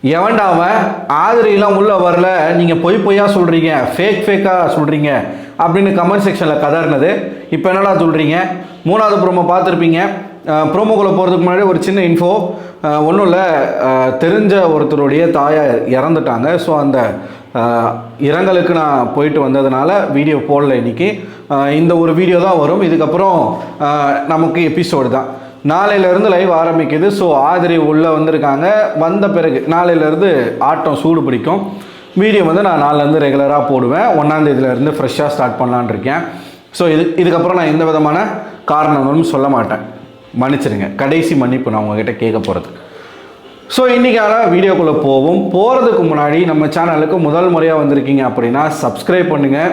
எவன்டா அவன் ஆதிரியெல்லாம் உள்ளே வரல, நீங்கள் பொய்யா சொல்கிறீங்க, ஃபேக்காக சொல்கிறீங்க அப்படின்னு கமெண்ட் செக்ஷனில் கதறினது. இப்போ என்னடா சொல்கிறீங்க? மூணாவது ப்ரோமோ பார்த்துருப்பீங்க. ப்ரோமோக்குள்ளே போகிறதுக்கு முன்னாடி ஒரு சின்ன இன்ஃபோ. ஒன்றும் இல்லை, தெரிஞ்ச ஒருத்தருடைய தாயார் இறந்துட்டாங்க. ஸோ அந்த இரங்கலுக்கு நான் போயிட்டு வந்ததுனால வீடியோ போடல இன்றைக்கி. இந்த ஒரு வீடியோ தான் வரும். இதுக்கப்புறம் நமக்கு எபிசோடு தான். நாளையிலேருந்து லைவ் ஆரம்பிக்குது. ஸோ ஆதிரி உள்ளே வந்திருக்காங்க. வந்த பிறகு நாளையிலேருந்து ஆட்டம் சூடு பிடிக்கும். வீடியோ வந்து நான் நாளிலேருந்து ரெகுலராக போடுவேன். 1ஆம் தேதியிலேருந்து ஃப்ரெஷ்ஷாக ஸ்டார்ட் பண்ணலான்னு இருக்கேன். ஸோ இதுக்கப்புறம் நான் எந்த விதமான காரணங்களும் சொல்ல மாட்டேன், மன்னிச்சிருங்க. கடைசி மன்னிப்பு நான் உங்ககிட்ட கேட்க போகிறது. ஸோ இன்றைக்கான வீடியோக்குள்ளே போகிறதுக்கு முன்னாடி நம்ம சேனலுக்கு முதல் முறையாக வந்திருக்கீங்க அப்படின்னா சப்ஸ்கிரைப் பண்ணுங்கள்.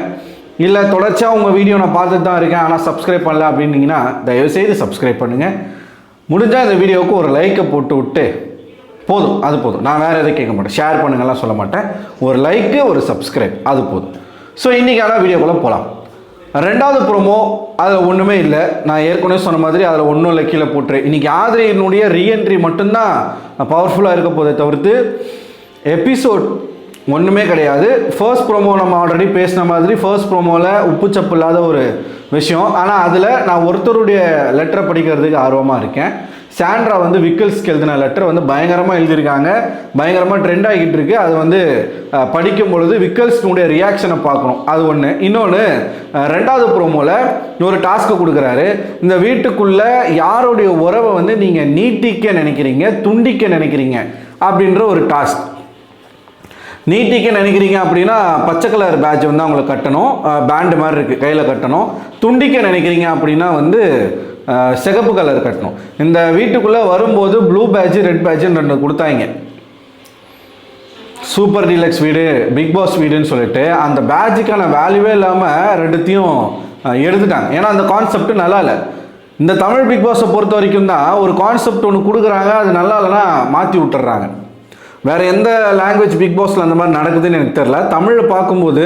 இல்லை தொடர்ச்சியாக உங்கள் வீடியோ நான் பார்த்துட்டு தான் இருக்கேன் ஆனால் சப்ஸ்கிரைப் பண்ணல அப்படின்னீங்கன்னா தயவுசெய்து சப்ஸ்கிரைப் பண்ணுங்கள். முடிஞ்சால் இந்த வீடியோவுக்கு ஒரு லைக்கை போட்டு விட்டு போதும், அது போதும். நான் வேறு எதுவும் கேட்க மாட்டேன், ஷேர் பண்ணுங்கலாம் சொல்ல மாட்டேன். ஒரு லைக்கு ஒரு சப்ஸ்கிரைப் அது போதும். ஸோ இன்றைக்கான வீடியோக்குள்ளே போகலாம். ரெண்டாவது ப்ரோமோ அதில் ஒன்றுமே இல்லை. நான் ஏற்கனவே சொன்ன மாதிரி அதில் ஒன்றும் இல்லை, கீழே போட்டுரு. இன்றைக்கி ஆதிரியினுடைய ரீஎன்ட்ரி மட்டும்தான் பவர்ஃபுல்லாக இருக்க போதே தவிர்த்து எபிசோட் ஒன்றுமே கிடையாது. ஃபர்ஸ்ட் ப்ரோமோ நம்ம ஆல்ரெடி பேசின மாதிரி ஃபர்ஸ்ட் ப்ரோமோவில் உப்புச்சப்பு இல்லாத ஒரு விஷயம். ஆனால் அதில் நான் ஒருத்தருடைய லெட்டரை படிக்கிறதுக்கு ஆர்வமாக இருக்கேன். சாண்ட்ரா வந்து விக்கல்ஸ்க்கு எழுதின லெட்டர் வந்து பயங்கரமாக எழுதியிருக்காங்க, பயங்கரமாக ட்ரெண்ட் ஆகிட்டு இருக்கு. அது வந்து படிக்கும் பொழுது விக்கல்ஸ்னுடைய ரியாக்ஷனை பார்க்கணும், அது ஒன்று. இன்னொன்று, ரெண்டாவது ப்ரோமோவில் ஒரு டாஸ்க்கு கொடுக்குறாரு. இந்த வீட்டுக்குள்ளே யாருடைய உறவை வந்து நீங்கள் நீட்டிக்க நினைக்கிறீங்க, துண்டிக்க நினைக்கிறீங்க அப்படின்ற ஒரு டாஸ்க். நீட்டிக்க நினைக்கிறீங்க அப்படின்னா பச்சை கலர் பேட்ச் வந்து அவங்களுக்கு கட்டணும், பேண்டு மாதிரி இருக்குது, கையில் கட்டணும். துண்டிக்க நினைக்கிறீங்க அப்படின்னா வந்து சிகப்பு கலர் கட்டணும். இந்த வீட்டுக்குள்ளே வரும்போது ப்ளூ பேட்ச் ரெட் பேட்சுன்னு 2 கொடுத்தாங்க. சூப்பர் டீலக்ஸ் வீடு, பிக் பாஸ் வீடுன்னு சொல்லிட்டு அந்த பேட்சுக்கான வேல்யூவே இல்லாமல் 2த்தையும் எடுத்துட்டாங்க. ஏன்னா அந்த கான்செப்ட் நல்லா இல்லை. இந்த தமிழ் பிக் பாஸை பொறுத்த வரைக்கும் தான் ஒரு கான்செப்ட் ஒன்று கொடுக்குறாங்க, அது நல்லா இல்லைன்னா மாற்றி விட்டுறாங்க. வேறு எந்த லாங்குவேஜ் பிக் பாஸில் அந்த மாதிரி நடக்குதுன்னு எனக்கு தெரில. தமிழில் பார்க்கும்போது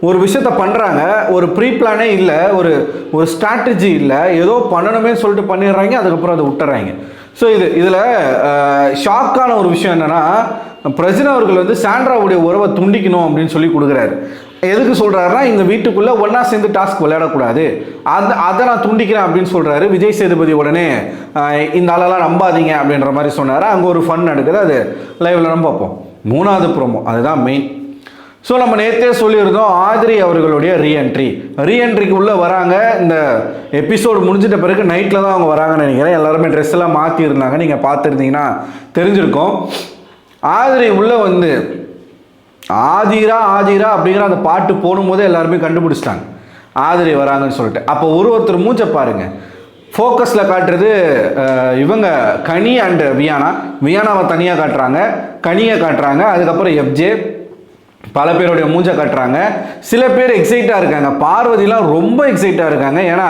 ஒரு விஷயத்த பண்ணுறாங்க, ஒரு ப்ரீ பிளானே இல்லை, ஒரு ஸ்ட்ராட்டஜி இல்லை, ஏதோ பண்ணணுமே சொல்லிட்டு பண்ணிடுறாங்க, அதுக்கப்புறம் அதை விட்டுறாங்க. ஸோ இதில் ஷாக்கான ஒரு விஷயம் என்னென்னா, பிரஜின் அவர்கள் வந்து சாண்ட்ராவுடைய உறவை துண்டிக்கணும் அப்படின்னு சொல்லி கொடுக்குறாரு. எதுக்கு சொல்கிறாருன்னா, இந்த வீட்டுக்குள்ளே ஒன்றா சேர்ந்து டாஸ்க் விளையாடக்கூடாது, அதை நான் துண்டிக்கிறேன் அப்படின்னு சொல்கிறாரு. விஜய் சேதுபதி உடனே இந்த ஆளெல்லாம் நம்பாதீங்க அப்படின்ற மாதிரி சொன்னார். அங்கே ஒரு ஃபன் நடக்குது, அது லைவில் நம்ம பார்ப்போம். மூணாவது ப்ரோமோ அதுதான் மெயின். ஸோ நம்ம நேற்றே சொல்லியிருந்தோம், ஆதிரி அவர்களுடைய ரீஎன்ட்ரிக்கு உள்ளே வராங்க. இந்த எபிசோடு முடிஞ்சிட்ட பிறகு நைட்டில் தான் அவங்க வராங்கன்னு நினைக்கிறேன். எல்லாருமே ட்ரெஸ் எல்லாம் மாற்றிருந்தாங்க, நீங்கள் பார்த்துருந்தீங்கன்னா தெரிஞ்சிருக்கும். ஆதிரி உள்ளே வந்து ஆதிரா அப்படிங்கிற அந்த பாட்டு போடும்போதே எல்லாருமே கண்டுபிடிச்சிட்டாங்க ஆதிரி வராங்கன்னு சொல்லிட்டு. அப்போ ஒருத்தர் மூஞ்சை பாருங்கள், ஃபோக்கஸில் காட்டுறது இவங்க கனி அண்ட் வியானாவை தனியாக காட்டுறாங்க, கனியை காட்டுறாங்க, அதுக்கப்புறம் எஃப்ஜே, பல பேருடைய மூஞ்சை காட்டுறாங்க. சில பேர் எக்ஸைட்டாக இருக்காங்க, பார்வதிலாம் ரொம்ப எக்ஸைட்டாக இருக்காங்க. ஏன்னா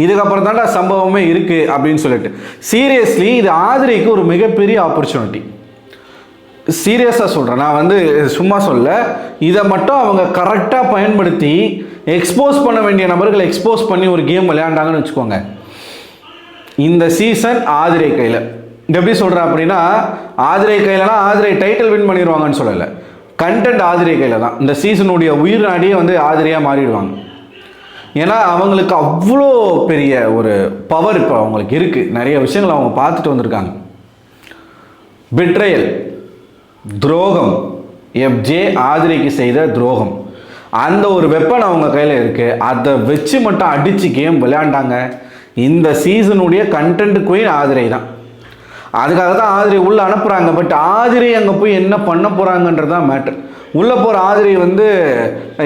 இதுக்கப்புறம் தாண்டா சம்பவமே இருக்குது அப்படின்னு சொல்லிட்டு. சீரியஸ்லி இது ஆதிரிக்கு ஒரு மிகப்பெரிய ஆப்பர்ச்சுனிட்டி. சீரியஸாக சொல்கிறேன், நான் வந்து சும்மா சொல்ல. இதை மட்டும் அவங்க கரெக்டாக பயன்படுத்தி எக்ஸ்போஸ் பண்ண வேண்டிய நபர்களை எக்ஸ்போஸ் பண்ணி ஒரு கேம் விளையாண்டாங்கன்னு வச்சுக்கோங்க, இந்த சீசன் ஆதிரை கையில். எப்படி சொல்கிறேன் அப்படின்னா, ஆதிரை கையிலனா ஆதிரை டைட்டில் வின் பண்ணிடுவாங்கன்னு சொல்லலை, கண்டென்ட் ஆதிரை கையில் தான். இந்த சீசனுடைய உயிர் நாடியே வந்து ஆதிரியாக மாறிடுவாங்க. ஏன்னா அவங்களுக்கு அவ்வளோ பெரிய ஒரு பவர் இப்போ அவங்களுக்கு இருக்குது. நிறைய விஷயங்கள் அவங்க பார்த்துட்டு வந்திருக்காங்க. பிட்ரயல், துரோகம், எஃப்ஜே ஆதிரிக்கு செய்த துரோகம், அந்த ஒரு வெப்பன் அவங்க கையில் இருக்குது. அதை வச்சு மட்டும் அடித்து கேம் விளையாண்டாங்க. இந்த சீசனுடைய கண்டென்ட் குயின் ஆதிரை தான். அதுக்காக தான் ஆதிரி உள்ளே அனுப்புகிறாங்க. பட் ஆதிரி அங்கே போய் என்ன பண்ண போகிறாங்கன்றது தான் மேட்ரு. உள்ளே போகிற ஆதிரி வந்து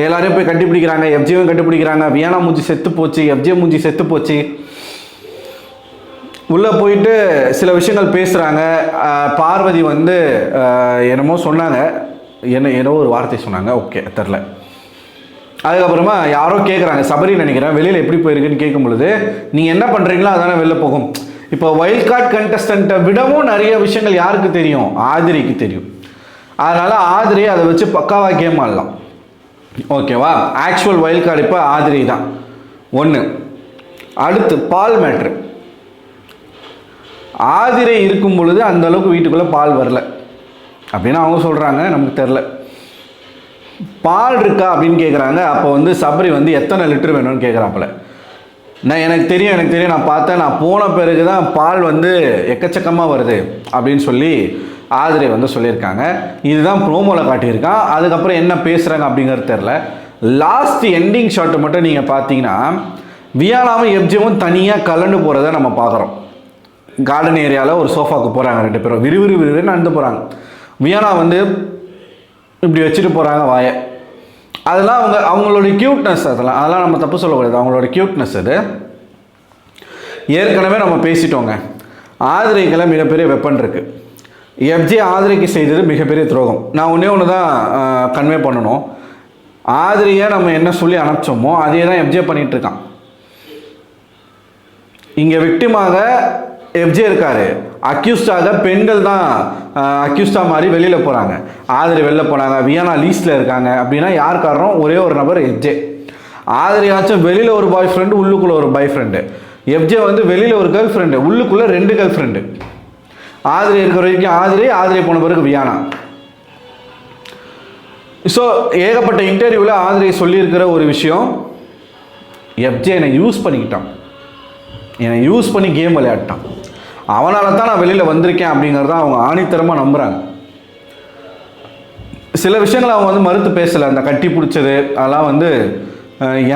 எல்லாரையும் போய் கண்டுபிடிக்கிறாங்க, எஃப்ஜேவும் கண்டுபிடிக்கிறாங்க. வியானா மூஞ்சி செத்து போச்சு, எஃப்ஜே மூஞ்சி செத்து போச்சு. உள்ளே போயிட்டு சில விஷயங்கள் பேசுகிறாங்க. பார்வதி வந்து என்னமோ சொன்னாங்க, ஏதோ ஒரு வார்த்தை சொன்னாங்க, ஓகே தெரில. அதுக்கப்புறமா யாரோ கேட்குறாங்க, சபரி நினைக்கிறேன், வெளியில் எப்படி போயிருக்குன்னு கேட்கும் பொழுது, நீங்கள் என்ன பண்ணுறீங்களோ அதானே வெளில போகும். இப்போ வைல்ட் கார்டு கண்டஸ்டண்ட்டை விடவும் நிறைய விஷயங்கள் யாருக்கு தெரியும்? ஆதிரிக்கு தெரியும். அதனால் ஆதிரி அதை வச்சு பக்காவாக கேம் ஆடலாம். ஓகேவா? ஆக்சுவல் வைல்ட் கார்டு இப்போ ஆதிரி தான் ஒன்று. அடுத்து பால் மேட்ரு. ஆதிரை இருக்கும் பொழுது அந்த அளவுக்கு வீட்டுக்குள்ளே பால் வரல. அப்படின்னு அவங்க சொல்கிறாங்க, நமக்கு தெரில. பால் இருக்கா அப்படின்னு கேட்குறாங்க. அப்போ வந்து சபரி வந்து எத்தனை லிட்டர் வேணும்னு கேட்குறாப்புல. எனக்கு தெரியும் நான் பார்த்தேன், நான் போன பிறகு தான் பால் வந்து எக்கச்சக்கமாக வருது அப்படின்னு சொல்லி ஆதிரை வந்து சொல்லியிருக்காங்க. இதுதான் ப்ரோமோவில் காட்டியிருக்கான். அதுக்கப்புறம் என்ன பேசுகிறாங்க அப்படிங்கிறது தெரில. லாஸ்ட் எண்டிங் ஷாட்டை மட்டும் நீங்கள் பார்த்தீங்கன்னா வியானாவும் எப்ஜேவும் தனியாக கலந்து போகிறத நம்ம பார்க்குறோம். கார்டன் ஏரியாவில் ஒரு சோஃபாவுக்கு போகிறாங்க, 2 பேரும் விறுவிறு நடந்து போகிறாங்க. வியானா வந்து இப்படி வச்சுட்டு போகிறாங்க வாயை. அதெல்லாம் அவங்களோட க்யூட்னஸ், அதெல்லாம் நம்ம தப்பு சொல்லக்கூடாது, அவங்களோட க்யூட்னஸ். அது ஏற்கனவே நம்ம பேசிட்டோங்க. ஆதிரைக்கெல்லாம் மிகப்பெரிய வெப்பன் இருக்குது. எப்ஜே ஆதிரைக்கு செய்தது மிகப்பெரிய துரோகம். நான் ஒன்று தான் கன்வே பண்ணணும். ஆதிரையை நம்ம என்ன சொல்லி அனுப்பிச்சோமோ அதே தான் எப்ஜே பண்ணிகிட்ருக்கான். இங்கே விக்டிமாக எப்ஜே இருக்காரு, அக்யூஸ்டாக பெண்கள் தான் அக்யூஸ்டாக மாதிரி வெளியில் போகிறாங்க. ஆதிரை வெளில போனாங்க, வியானா லீஸ்டில் இருக்காங்க அப்படின்னா யார் காரணம்? ஒரே ஒரு நபர் எப்ஜே. ஆதிரையாச்சும் வெளியில் ஒரு பாய் ஃப்ரெண்டு, உள்ளுக்குள்ளே ஒரு பாய் ஃப்ரெண்டு. எப்ஜே வந்து வெளியில் ஒரு கேர்ள் ஃப்ரெண்டு, உள்ளுக்குள்ளே 2 கேர்ள் ஃப்ரெண்டு. ஆதிரை இருக்கிற வரைக்கும் ஆதிரை போன பிறகு வியானா. ஸோ ஏகப்பட்ட இன்டர்வியூவில் ஆதிரை சொல்லியிருக்கிற ஒரு விஷயம், எப்ஜே என்னை யூஸ் பண்ணிக்கிட்டான், என்னை யூஸ் பண்ணி கேம் விளையாட்டான், அவனால தான் நான் வெளியில் வந்திருக்கேன் அப்படிங்கிறத அவங்க ஆணித்தரமாக நம்புகிறாங்க. சில விஷயங்களை அவங்க வந்து மறுத்து பேசலை. அந்த கட்டி பிடிச்சது அதெல்லாம் வந்து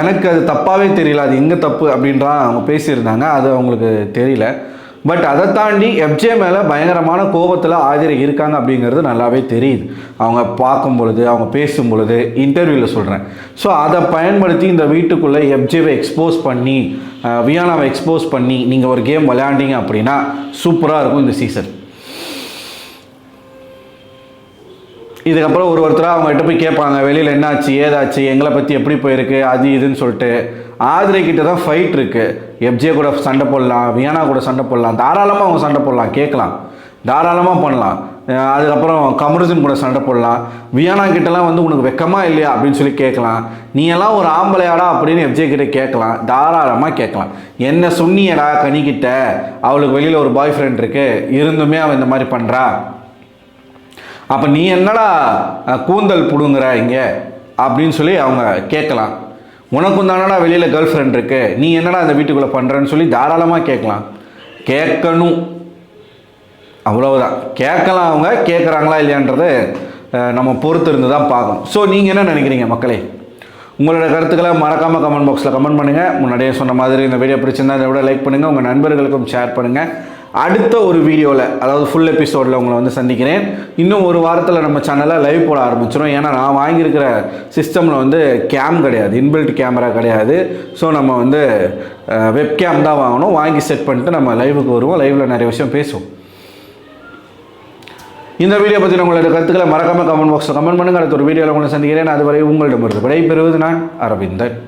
எனக்கு அது தப்பாகவே தெரியல, அது எங்கே தப்பு அப்படின்றான் அவங்க பேசியிருந்தாங்க, அது அவங்களுக்கு தெரியல. பட் அதை தாண்டி எப்ஜே மேலே பயங்கரமான கோபத்தில் ஆதிரை இருக்காங்க அப்படிங்கிறது நல்லாவே தெரியுது, அவங்க பார்க்கும் பொழுது, அவங்க பேசும் பொழுது, இன்டர்வியூவில் சொல்கிறேன். ஸோ அதை பயன்படுத்தி இந்த வீட்டுக்குள்ளே எப்ஜேவை எக்ஸ்போஸ் பண்ணி, வியானாவை எக்ஸ்போஸ் பண்ணி நீங்கள் ஒரு கேம் விளையாண்டிங்க அப்படின்னா சூப்பராக இருக்கும் இந்த சீசன். இதுக்கப்புறம் ஒருத்தராக அவங்ககிட்ட போய் கேட்பாங்க, வெளியில் என்னாச்சு ஏதாச்சு, எங்களை பற்றி எப்படி போயிருக்கு அது இதுன்னு சொல்லிட்டு. ஆதிரை கிட்ட தான் ஃபைட் இருக்குது. எப்ஜே கூட சண்டை போடலாம், வியானா கூட சண்டை போடலாம், தாராளமாக அவங்க சண்டை போடலாம், கேட்கலாம், தாராளமாக பண்ணலாம். அதுக்கப்புறம் கமருதீன் கூட சண்டை போடலாம். வியானா கிட்டலாம் வந்து உனக்கு வெக்கமாக இல்லையா அப்படின்னு சொல்லி கேட்கலாம். நீ எல்லாம் ஒரு ஆம்பளையாடா அப்படின்னு எப்ஜே கிட்ட கேட்கலாம், தாராளமாக கேட்கலாம். என்ன சொன்னியடா கனிக்கிட்ட, அவளுக்கு வெளியில் ஒரு பாய் ஃப்ரெண்ட் இருக்குது, இருந்துமே அவன் இந்த மாதிரி பண்ணுறா, அப்போ நீ என்னடா கூந்தல் பிடுங்குற இங்கே அப்படின்னு சொல்லி அவங்க கேட்கலாம். உனக்கும் தானடா வெளியில் கேர்ள் ஃப்ரெண்ட் இருக்குது, நீ என்னடா அந்த வீட்டுக்குள்ளே பண்ணுறன்னு சொல்லி தாராளமாக கேட்கலாம். கேட்கணும், அவ்வளவுதான். கேட்கலாம். அவங்க கேட்குறாங்களா இல்லையான்றது நம்ம பொறுத்து இருந்து தான் பார்க்கணும். ஸோ நீங்கள் என்ன நினைக்கிறீங்க மக்களே? உங்களோட கருத்துக்களை மறக்காமல் கமெண்ட் பாக்ஸில் கமெண்ட் பண்ணுங்கள். முன்னாடியே சொன்ன மாதிரி இந்த வீடியோ பிடிச்சிருந்தா அதை விட லைக் பண்ணுங்கள், உங்கள் நண்பர்களுக்கும் ஷேர் பண்ணுங்கள். அடுத்த ஒரு வீடியோவில், அதாவது ஃபுல் எபிசோடில் உங்களை வந்து சந்திக்கிறேன். இன்னும் ஒரு வாரத்தில் நம்ம சேனலில் லைவ் போட ஆரம்பிச்சிடும். ஏன்னா நான் வாங்கியிருக்கிற சிஸ்டமில் வந்து கேம் கிடையாது, இன்பில்ட் கேமரா கிடையாது. ஸோ நம்ம வந்து வெப் கேம் தான் வாங்கணும். வாங்கி செட் பண்ணிட்டு நம்ம லைவுக்கு வருவோம், லைவில் நிறைய விஷயம் பேசுவோம். இந்த வீடியோ பற்றி உங்களோட கருத்துக்களை மறக்காமல் கமெண்ட் பாக்ஸில் கமெண்ட் பண்ணுங்கள். அடுத்த ஒரு வீடியோவில் உங்களை சந்திக்கிறேன். அதுவரை உங்களிடமிருந்து விடைபெறுவது நான் அரவிந்தன்.